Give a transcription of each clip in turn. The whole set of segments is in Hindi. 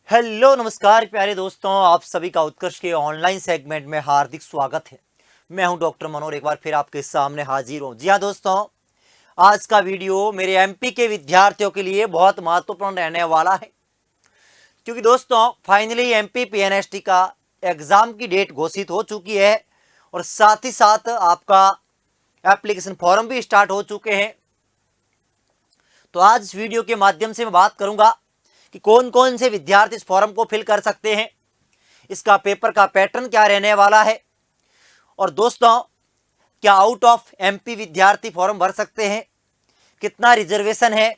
हेलो नमस्कार प्यारे दोस्तों, आप सभी का उत्कर्ष के ऑनलाइन सेगमेंट में हार्दिक स्वागत है। मैं हूं डॉक्टर मनोहर, एक बार फिर आपके सामने हाजिर हूं। जी हां दोस्तों, आज का वीडियो मेरे एमपी के विद्यार्थियों के लिए बहुत महत्वपूर्ण रहने वाला है, क्योंकि दोस्तों फाइनली एमपी पीएनएसटी का एग्जाम की डेट घोषित हो चुकी है और साथ ही साथ आपका एप्लीकेशन फॉर्म भी स्टार्ट हो चुके हैं। तो आज इस वीडियो के माध्यम से मैं बात करूंगा कि कौन कौन से विद्यार्थी इस फॉर्म को फिल कर सकते हैं, इसका पेपर का पैटर्न क्या रहने वाला है, और दोस्तों क्या आउट ऑफ एमपी विद्यार्थी फॉर्म भर सकते हैं, कितना रिजर्वेशन है,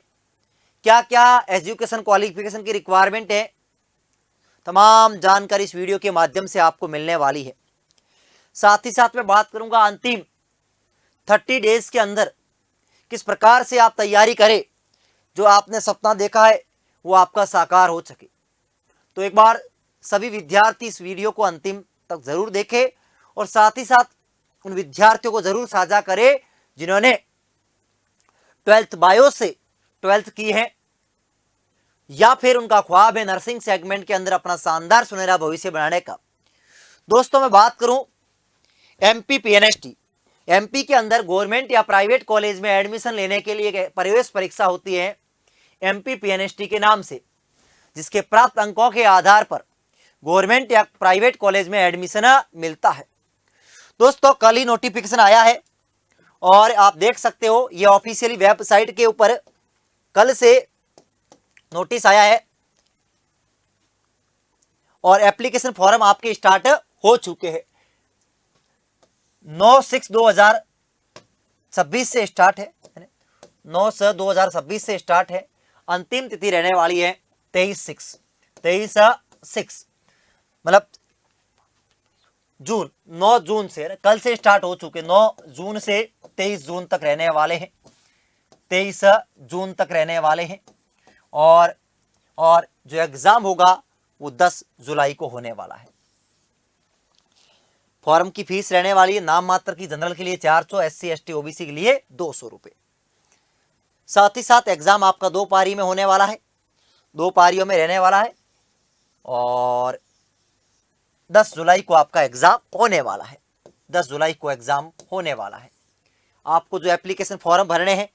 क्या क्या एजुकेशन क्वालिफिकेशन की रिक्वायरमेंट है, तमाम जानकारी इस वीडियो के माध्यम से आपको मिलने वाली है। साथ ही साथ मैं बात करूंगा अंतिम 30 डेज के अंदर किस प्रकार से आप तैयारी करें, जो आपने सपना देखा है वो आपका साकार हो सके। तो एक बार सभी विद्यार्थी इस वीडियो को अंतिम तक जरूर देखें और साथ ही साथ उन विद्यार्थियों को जरूर साझा करें जिन्होंने 12th बायो से 12th की है या फिर उनका ख्वाब है नर्सिंग सेगमेंट के अंदर अपना शानदार सुनहरा भविष्य बनाने का। दोस्तों मैं बात करूं एमपी पीएनएसटी, एमपी के अंदर गवर्नमेंट या प्राइवेट कॉलेज में एडमिशन लेने के लिए प्रवेश परीक्षा होती है एमपी पीएनएसटी के नाम से, जिसके प्राप्त अंकों के आधार पर गवर्नमेंट या प्राइवेट कॉलेज में एडमिशन मिलता है। दोस्तों कल ही नोटिफिकेशन आया है और आप देख सकते हो ये ऑफिशियली वेबसाइट के ऊपर कल से नोटिस आया है और एप्लीकेशन फॉर्म आपके स्टार्ट हो चुके हैं। 9/6/2026 से स्टार्ट है, 9/6/2026 से स्टार्ट है। अंतिम तिथि रहने वाली है 23/6 मतलब जून, 9 जून से, कल से स्टार्ट हो चुके, 9 जून से 23 जून तक रहने वाले हैं, 23 जून तक रहने वाले हैं। और जो एग्जाम होगा वो 10 जुलाई को होने वाला है। फॉर्म की फीस रहने वाली है नाम मात्र की, जनरल के लिए 400, SC ST OBC के लिए 200 रुपए। साथ ही साथ एग्जाम आपका 2 पारी में होने वाला है, 2 पारियों में रहने वाला है और 10 जुलाई को आपका एग्जाम होने वाला है, 10 जुलाई को एग्जाम होने वाला है। आपको जो एप्लीकेशन फॉर्म भरने हैं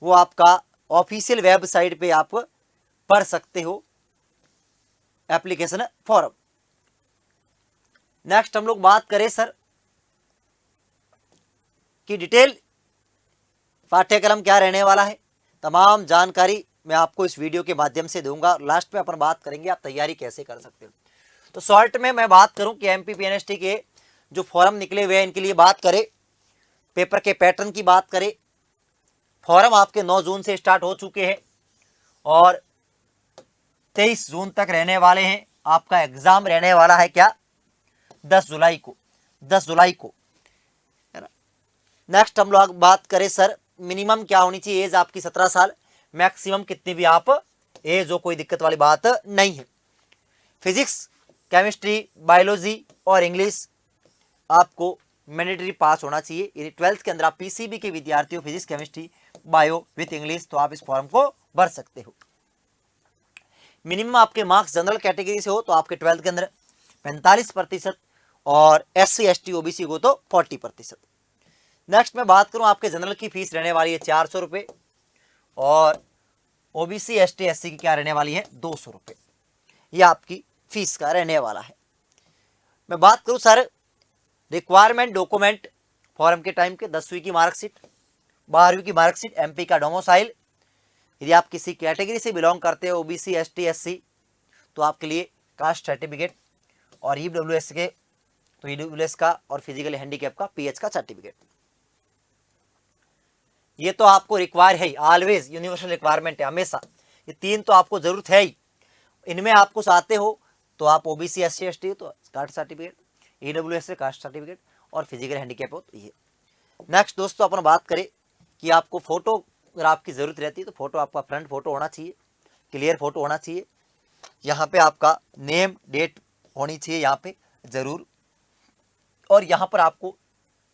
वो आपका ऑफिशियल वेबसाइट पे आप भर सकते हो एप्लीकेशन फॉर्म। नेक्स्ट हम लोग बात करें सर कि डिटेल पाठ्यक्रम क्या रहने वाला है, तमाम जानकारी मैं आपको इस वीडियो के माध्यम से दूंगा। लास्ट में अपन बात करेंगे आप तैयारी कैसे कर सकते हो। तो शॉर्ट में मैं बात करूं कि एमपी पीएनएसटी के जो फॉर्म निकले हुए हैं इनके लिए बात करें, पेपर के पैटर्न की बात करें। फॉर्म आपके 9 जून से स्टार्ट हो चुके हैं और 23 जून तक रहने वाले हैं। आपका एग्जाम रहने वाला है क्या, 10 जुलाई को, 10 जुलाई को, है ना। नेक्स्ट हम लोग बात करें सर मिनिमम क्या होनी चाहिए एज आपकी 17 साल, मैक्सिमम कितनी भी आप एज हो, कोई दिक्कत वाली बात नहीं है। फिजिक्स, केमिस्ट्री, बायोलॉजी और इंग्लिश आपको मैंडेटरी पास होना चाहिए। यदि 12th के अंदर आप पीसीबी के विद्यार्थी हो, physics chemistry bio with English, तो आप इस फॉर्म को भर सकते हो। मिनिमम आपके मार्क्स जनरल कैटेगरी से हो तो आपके 12th के अंदर 45% और SC ST OBC को तो 40%। नेक्स्ट मैं बात करूं आपके जनरल की फीस रहने वाली है 400 रुपये और OBC ST SC की क्या रहने वाली है 200 रुपये। यह आपकी फीस का रहने वाला है। मैं बात करूं सर रिक्वायरमेंट डॉक्यूमेंट फॉर्म के टाइम के 10वीं की मार्कशीट, 12वीं की मार्कशीट, MP का डोमिसाइल। यदि आप किसी कैटेगरी से बिलोंग करते हो OBC ST SC तो आपके लिए कास्ट सर्टिफिकेट और EWS के तो EWS का और फिजिकली हैंडीकैप का PH का सर्टिफिकेट, ये तो आपको रिक्वायर है ही, ऑलवेज यूनिवर्सल रिक्वायरमेंट है हमेशा। ये 3 तो आपको जरूरत है ही। इनमें आपको चाहते हो तो आप OBC SC ST तो कास्ट सर्टिफिकेट, EWS से कास्ट सर्टिफिकेट और फिजिकल हैंडीकैप हो तो ये। नेक्स्ट दोस्तों अपन बात करें कि आपको फोटोग्राफ की जरूरत रहती है तो फोटो आपका फ्रंट फोटो होना चाहिए, क्लियर फोटो होना चाहिए। यहाँ पे आपका नेम डेट होनी चाहिए यहाँ पे जरूर, और यहाँ पर आपको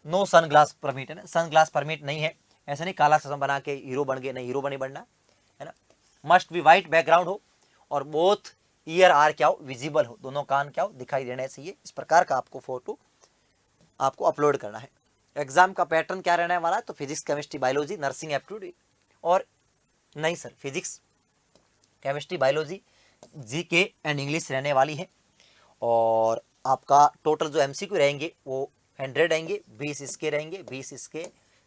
नो सनग्लास परमिट है ना, सनग्लास परमिट नहीं है, ऐसा नहीं काला चश्मा बना के हीरो बन गए, नहीं हीरो नहीं बनना है ना। मस्ट बी वाइट बैकग्राउंड हो और बोथ ईयर आर क्या हो, विजिबल हो, दोनों कान क्या हो, दिखाई देने चाहिए। इस प्रकार का आपको फोटो आपको अपलोड करना है। एग्जाम का पैटर्न क्या रहने वाला है, तो physics, chemistry, biology, nursing aptitude, और नहीं sir, physics, chemistry, biology, GK and English रहने वाली है। और आपका टोटल जो एमसीक्यू रहेंगे वो 100 रहेंगे, 20 इसके रहेंगे, 20 इसके,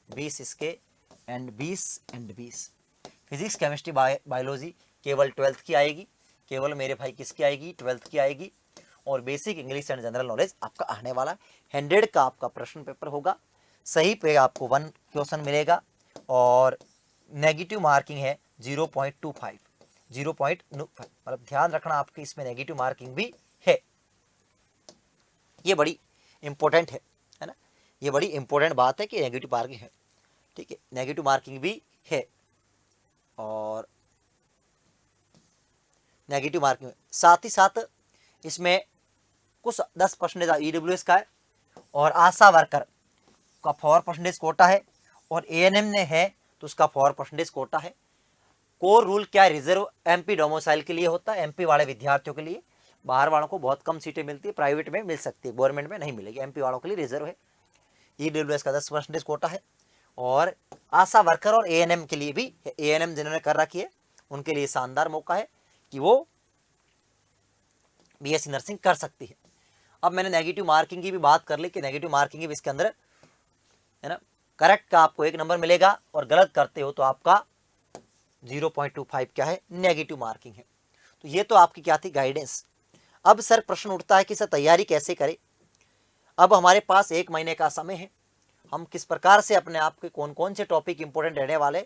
20 इसके एंड 20 फिजिक्स, केमिस्ट्री, बायोलॉजी केवल 12th की आएगी, केवल मेरे भाई किसकी आएगी, 12th की आएगी। और basic English and general knowledge आपका आने वाला 100 का आपका प्रश्न पेपर होगा। सही पे आपको 1 क्वेश्चन मिलेगा और नेगेटिव मार्किंग है 0.25, 0.25, मतलब ध्यान रखना आपकी इसमें नेगेटिव मार्किंग भी है। ये बड़ी इंपॉर्टेंट है ना, ये बड़ी इंपॉर्टेंट बात है कि नेगेटिव मार्किंग है, ठीक है, नेगेटिव मार्किंग भी है। और नेगेटिव मार्किंग साथ ही साथ इसमें कुछ 10% ईडब्ल्यूएस का है और आशा वर्कर का 4% कोटा है, और एएनएम ने है तो उसका 4% कोटा है। कोर रूल क्या है, रिजर्व एमपी डोमिसाइल के लिए होता है, एमपी वाले विद्यार्थियों के लिए। बाहर वालों को बहुत कम सीटें मिलती है, प्राइवेट में मिल सकती है, गवर्नमेंट में नहीं मिलेगी, एमपी वालों के लिए रिजर्व है। ईडब्ल्यूएस का 10% कोटा है, और आशा वर्कर और एएनएम के लिए भी, एएनएम जिन्होंने कर रखी है उनके लिए शानदार मौका है कि वो बीएससी नर्सिंग कर सकती है। अब मैंने नेगेटिव मार्किंग की भी बात कर ली कि नेगेटिव मार्किंग भी इसके अंदर है ना, करेक्ट का आपको 1 नंबर मिलेगा और गलत करते हो तो आपका 0.25 क्या है, नेगेटिव मार्किंग है। तो ये तो आपकी क्या थी, गाइडेंस। अब सर प्रश्न उठता है कि सर तैयारी कैसे करें। अब हमारे पास 1 महीने का समय है, हम किस प्रकार से अपने आप के कौन कौन से टॉपिक इंपॉर्टेंट रहने वाले,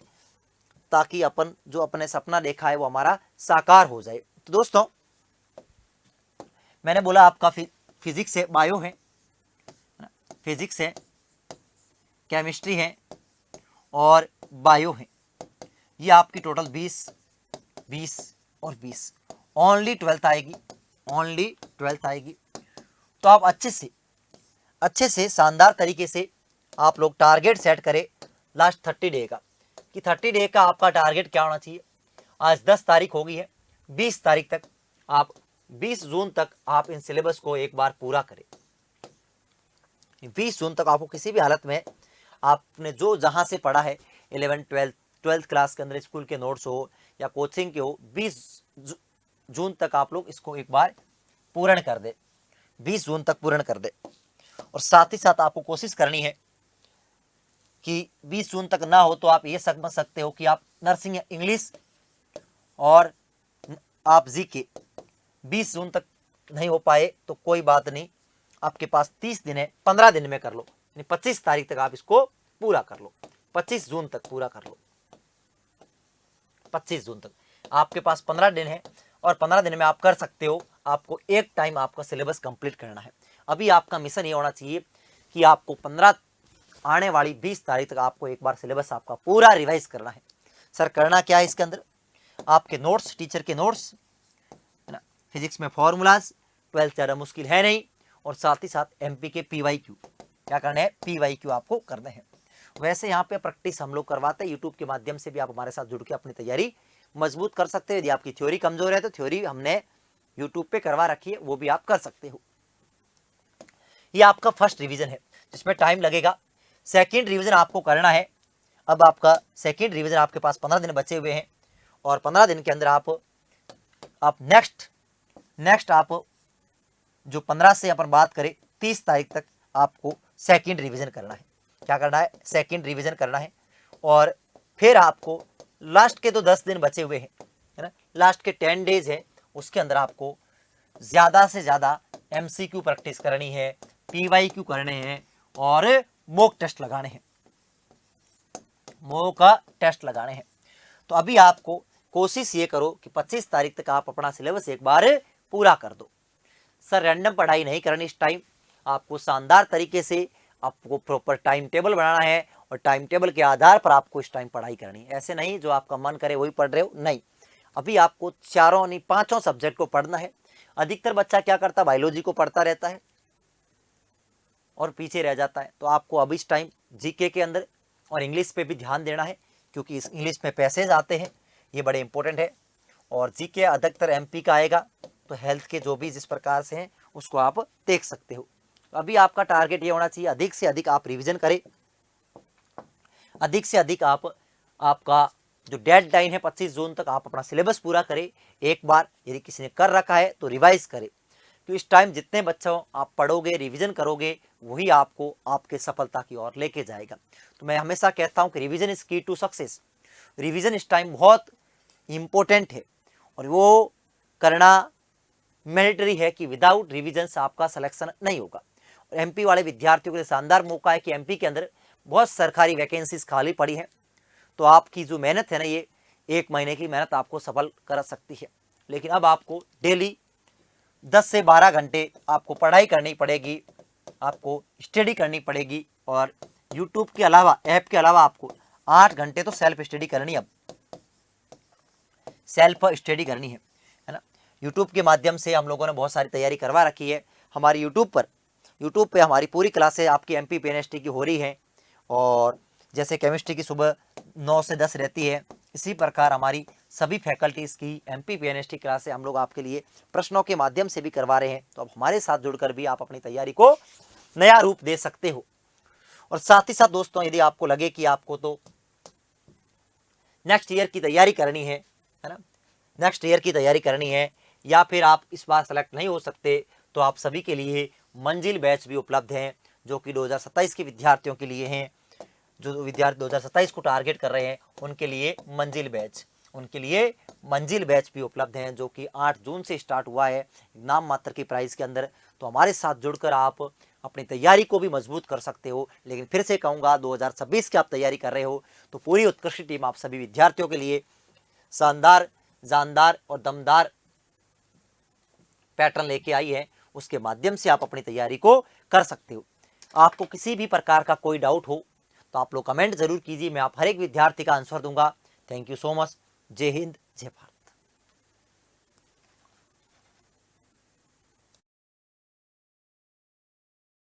ताकि अपन जो अपने सपना देखा है वो हमारा साकार हो जाए। तो दोस्तों मैंने बोला आपका फिजिक्स है, बायो है, फिजिक्स है, केमिस्ट्री है और बायो है। ये आपकी टोटल 20, 20 और 20, ओनली 12th आएगी, ओनली 12th आएगी। तो आप अच्छे से शानदार तरीके से आप लोग टारगेट सेट करें लास्ट 30 डे का, कि 30 डे का आपका टारगेट क्या होना चाहिए। आज 10 तारीख हो गई है, 20 तारीख तक आप, 20 जून तक आप इन सिलेबस को एक बार पूरा करें। 20 जून तक आपको किसी भी हालत में आपने जो जहां से पढ़ा है 11, 12th क्लास के अंदर स्कूल के नोट्स हो या कोचिंग के हो, 20 जून तक आप लोग इसको एक बार पूर्ण कर दे, 20 जून तक पूर्ण कर दे। और साथ ही साथ आपको कोशिश करनी है कि 20 जून तक ना हो तो आप ये समझ सकते हो कि आप नर्सिंग, इंग्लिश और आप जीके 20 जून तक नहीं हो पाए तो कोई बात नहीं, आपके पास 30 दिन है, 15 दिन में कर लो, यानी 25 तारीख तक आप इसको पूरा कर लो, 25 जून तक पूरा कर लो। 25 जून तक आपके पास 15 दिन है और 15 दिन में आप कर सकते हो। आपको एक टाइम आपका सिलेबस कंप्लीट करना है। अभी आपका मिशन ये होना चाहिए कि आपको 15 आने वाली 20 तारीख तक आपको एक बार सिलेबस आपका पूरा रिवाइज करना है। सर करना क्या है इसके अंदर, आपके नोट्स, टीचर के नोट्स है ना, फिजिक्स में फॉर्मूलाज, 12th ज़्यादा मुश्किल है नहीं, और साथ ही साथ एमपी के पीवाईक्यू क्या करना है, पीवाईक्यू आपको करने हैं। वैसे यहाँ पे प्रैक्टिस हम लोग करवाते हैं, यूट्यूब के माध्यम से भी आप हमारे साथ जुड़ के अपनी तैयारी मजबूत कर सकते हैं। यदि आपकी थ्योरी कमजोर है तो थ्योरी हमने यूट्यूब पे करवा रखी है, वो भी आप कर सकते हो। ये आपका फर्स्ट रिवीजन है जिसमें टाइम लगेगा। सेकेंड रिवीजन आपको करना है। अब आपका सेकेंड रिवीजन आपके पास 15 दिन बचे हुए हैं, और 15 दिन के अंदर आप नेक्स्ट आप जो 15 से अपन बात करें 30 तारीख तक आपको सेकेंड रिवीजन करना है। क्या करना है, सेकेंड रिवीजन करना है। और फिर आपको लास्ट के तो 10 दिन बचे हुए हैं है ना, लास्ट के 10 डेज है, उसके अंदर आपको ज़्यादा से ज़्यादा एमसीक्यू प्रैक्टिस करनी है, पीवाईक्यू करने हैं और मॉक टेस्ट लगाने हैं, मॉक टेस्ट लगाने हैं। तो अभी आपको कोशिश ये करो कि 25 तारीख तक आप अपना सिलेबस एक बार पूरा कर दो। सर रैंडम पढ़ाई नहीं करनी इस टाइम, आपको शानदार तरीके से आपको प्रॉपर टाइम टेबल बनाना है, और टाइम टेबल के आधार पर आपको इस टाइम पढ़ाई करनी है। ऐसे नहीं जो आपका मन करे वही पढ़ रहे हो, नहीं, अभी आपको चारों नहीं 5 सब्जेक्ट को पढ़ना है। अधिकतर बच्चा क्या करता है, बायोलॉजी को पढ़ता रहता है और पीछे रह जाता है। तो आपको अभी इस टाइम जीके के अंदर और इंग्लिश पे भी ध्यान देना है, क्योंकि इस इंग्लिश में पैसेज आते हैं, ये बड़े इंपॉर्टेंट है। और जीके अधिकतर एमपी का आएगा, तो हेल्थ के जो भी जिस प्रकार से हैं उसको आप देख सकते हो। अभी आपका टारगेट ये होना चाहिए अधिक से अधिक आप रिवीजन करें, अधिक से अधिक आपका जो डेडलाइन है 25 जून तक आप अपना सिलेबस पूरा करें। एक बार यदि किसी ने कर रखा है तो रिवाइज करें, तो इस टाइम जितने बच्चों आप पढ़ोगे रिवीजन करोगे वही आपको आपके सफलता की ओर लेके जाएगा। तो मैं हमेशा कहता हूं कि रिवीजन इज की टू सक्सेस। रिवीजन इस टाइम बहुत इम्पोर्टेंट है और वो करना मैंडेटरी है कि विदाउट रिवीजन से आपका सिलेक्शन नहीं होगा। और एमपी वाले विद्यार्थियों के लिए शानदार मौका है कि एमपी के अंदर बहुत सरकारी वैकेंसीज खाली पड़ी हैं, तो आपकी जो मेहनत है ना, ये 1 महीने की मेहनत आपको सफल कर सकती है। लेकिन अब आपको डेली 10 से 12 घंटे आपको पढ़ाई करनी पड़ेगी, आपको स्टडी करनी पड़ेगी और यूट्यूब के अलावा, ऐप के अलावा आपको 8 घंटे तो सेल्फ स्टडी करनी है। अब सेल्फ स्टडी करनी है ना। यूट्यूब के माध्यम से हम लोगों ने बहुत सारी तैयारी करवा रखी है। हमारी यूट्यूब पे हमारी पूरी क्लासें आपकी एमपी पीएनएसटी की हो रही हैं। और जैसे केमिस्ट्री की सुबह 9 से 10 रहती है, इसी प्रकार हमारी सभी फैकल्टीज़ की एमपी पीएनएसटी क्लासें हम लोग आपके लिए प्रश्नों के माध्यम से भी करवा रहे हैं। तो अब हमारे साथ जुड़कर भी आप अपनी तैयारी को नया रूप दे सकते हो। और साथ ही साथ दोस्तों, यदि आपको लगे कि आपको तो नेक्स्ट ईयर की तैयारी करनी है ना, नेक्स्ट ईयर की तैयारी करनी है, या फिर आप इस बार सेलेक्ट नहीं हो सकते, तो आप सभी के लिए मंजिल बैच भी उपलब्ध हैं, जो कि 2027 के विद्यार्थियों के लिए हैं। जो विद्यार्थी 2027 को टारगेट कर रहे हैं उनके लिए मंजिल बैच भी उपलब्ध हैं, जो कि 8 जून से स्टार्ट हुआ है नाम मात्र की प्राइस के अंदर। तो हमारे साथ जुड़कर आप अपनी तैयारी को भी मजबूत कर सकते हो। लेकिन फिर से कहूँगा, 2026 की आप तैयारी कर रहे हो तो पूरी उत्कृष्ट टीम आप सभी विद्यार्थियों के लिए शानदार, जानदार और दमदार पैटर्न लेके आई है। उसके माध्यम से आप अपनी तैयारी को कर सकते हो। आपको किसी भी प्रकार का कोई डाउट हो तो आप लोग कमेंट जरूर कीजिए, मैं आप हर एक विद्यार्थी का आंसर दूंगा। Thank you so much. जय हिंद, जय भारत।